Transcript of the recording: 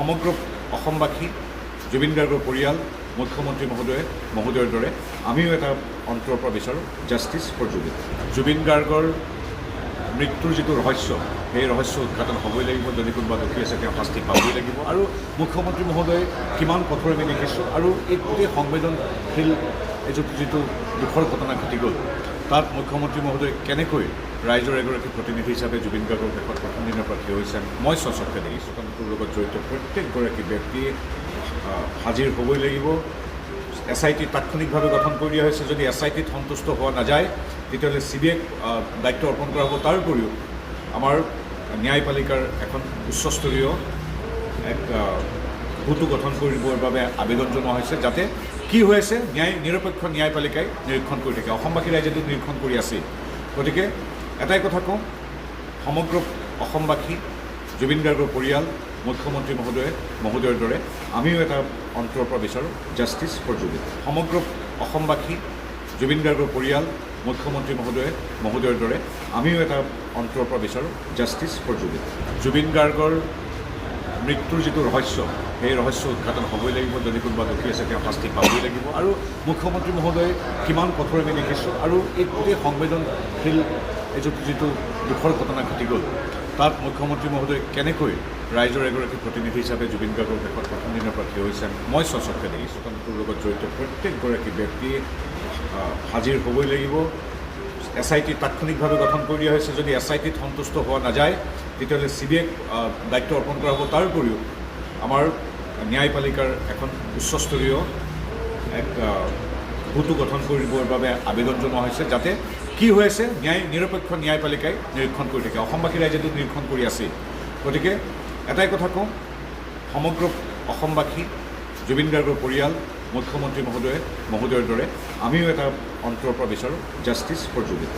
সমগ্ৰ অসমবাসী জুবিন গাৰ্গৰ পৰিয়াল মুখ্যমন্ত্ৰী মহোদয়ৰ দৰে আমিও এটা অন্তৰৰ পৰা বিচাৰোঁ জাষ্টিছ ফৰ জুবিন। জুবিন গাৰ্গৰ মৃত্যুৰ যিটো ৰহস্য সেই ৰহস্য উদঘাটন হ'বই লাগিব। যদি কোনোবা দোষী আছে তেওঁ শাস্তি পাবই লাগিব। আৰু মুখ্যমন্ত্ৰী মহোদয়ে কিমান কঠোৰ আমি দেখিছোঁ। আৰু এই গোটেই সংবেদনশীল যিটো দুখৰ ঘটনা ঘটি গ'ল তাত মুখ্যমন্ত্ৰী মহোদয় কেনেকৈ ৰাইজৰ এগৰাকী প্ৰতিনিধি হিচাপে জুবিন গাৰ্গৰ দেশত প্ৰথম দিনৰ পৰা থিয় হৈছে মই স্বচক্ষে দেখিছোঁ। কামটোৰ লগত জড়িত প্ৰত্যেকগৰাকী ব্যক্তিয়ে হাজিৰ হ'বই লাগিব। SIT তাৎক্ষণিকভাৱে গঠন কৰি দিয়া হৈছে। যদি SITত সন্তুষ্ট হোৱা নাযায় তেতিয়াহ'লে CBIক দায়িত্ব অৰ্পণ কৰা হ'ব। তাৰ উপৰিও আমাৰ ন্যায়পালিকাৰ এখন উচ্চস্তৰীয় এক গোটো গঠন কৰিবৰ বাবে আবেদন জনোৱা হৈছে, যাতে কি হৈ আছে নিৰপেক্ষ ন্যায়পালিকাই নিৰীক্ষণ কৰি থাকে। অসমবাসী ৰাইজেতো নিৰীক্ষণ কৰি আছেই। গতিকে এটাই কথা কওঁ, সমগ্ৰ অসমবাসী জুবিন গাৰ্গৰ পৰিয়াল মুখ্যমন্ত্ৰী মহোদয়ৰ দৰে আমিও এটা অন্তৰৰ পৰা বিচাৰোঁ জাষ্টিছ ফৰ জুবিন। সমগ্ৰ অসমবাসী জুবিন গাৰ্গৰ পৰিয়াল মুখ্যমন্ত্ৰী মহোদয়ৰ দৰে আমিও এটা অন্তৰৰ পৰা বিচাৰোঁ জাষ্টিছ ফৰ জুবিন। জুবিন গাৰ্গৰ মৃত্যুৰ যিটো ৰহস্য সেই ৰহস্য উদঘাটন হ'বই লাগিব। যদি কোনোবা দোষী আছে তেওঁ শাস্তি পাবই লাগিব। আৰু মুখ্যমন্ত্ৰী মহোদয়ে কিমান কঠোৰ আমি দেখিছোঁ। আৰু এই গোটেই সংবেদনশীল যিটো দুখৰ ঘটনা ঘটি গ'ল তাত মুখ্যমন্ত্ৰী মহোদয় কেনেকৈ ৰাইজৰ এগৰাকী প্ৰতিনিধি হিচাপে জুবিন গাৰ্গৰ দেশত প্ৰথম দিনৰ পৰা থিয় হৈছে মই স্বচক্ষে দেখিছোঁ। কামটোৰ লগত জড়িত প্ৰত্যেকগৰাকী ব্যক্তিয়ে হাজিৰ হ'বই লাগিব। SIT তাৎক্ষণিকভাৱে গঠন কৰি দিয়া হৈছে। যদি SITত সন্তুষ্ট হোৱা নাযায় তেতিয়াহ'লে CBIক দায়িত্ব অৰ্পণ কৰা হ'ব। তাৰ উপৰিও আমাৰ ন্যায়পালিকাৰ এখন উচ্চস্তৰীয় এক গোটো গঠন কৰিবৰ বাবে আবেদন জনোৱা হৈছে, যাতে কি হৈ আছে নিৰপেক্ষ ন্যায়পালিকাই নিৰীক্ষণ কৰি থাকে। অসমবাসী ৰাইজেতো নিৰীক্ষণ কৰি আছেই। গতিকে এটাই কথা কওঁ, সমগ্ৰ অসমবাসী জুবিন গাৰ্গৰ পৰিয়াল মুখ্যমন্ত্ৰী মহোদয়ৰ দৰে আমিও এটা অন্তৰৰ পৰা বিচাৰোঁ জাষ্টিছ ফৰ জুবিন।